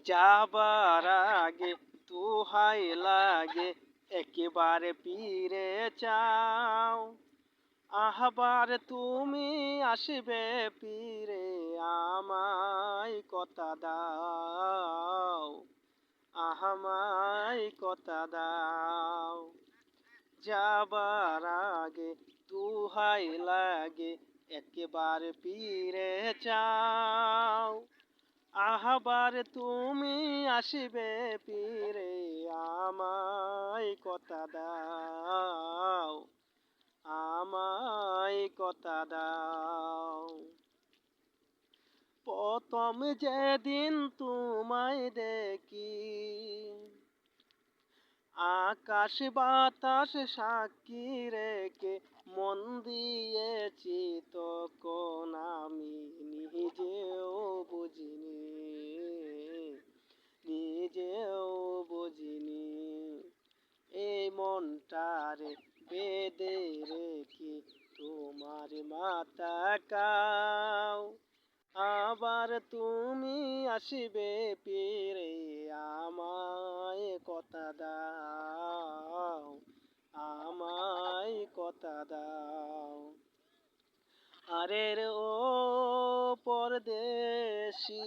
যাবার আগে দোহাই লাগে একেবারে ফিরে চাও। আহবার তুমি আসবে ফিরে আমায় কথা দাও, আমায় কথা দাও। যাবার আগে দোহাই লাগে একেবারে ফিরে চাও। আহবার তুমি আসবে ফিরে আমায় কথা দাও, আমায় কথা দাও। প্রথম যেদিন তোমায় দেখি আকাশ বাতাস সাক্ষী রেখে মন দিয়েছি তখন আমি নিজেও বুঝিনি, নিজেও বুঝিনি। এই মনটারে বেঁধে রেখে তোমার মাথা কাও। আবার তুমি আসবে ফিরে আমায় কথা দাও, আমায় কথা দাও। আরে রে ও পরদেশী,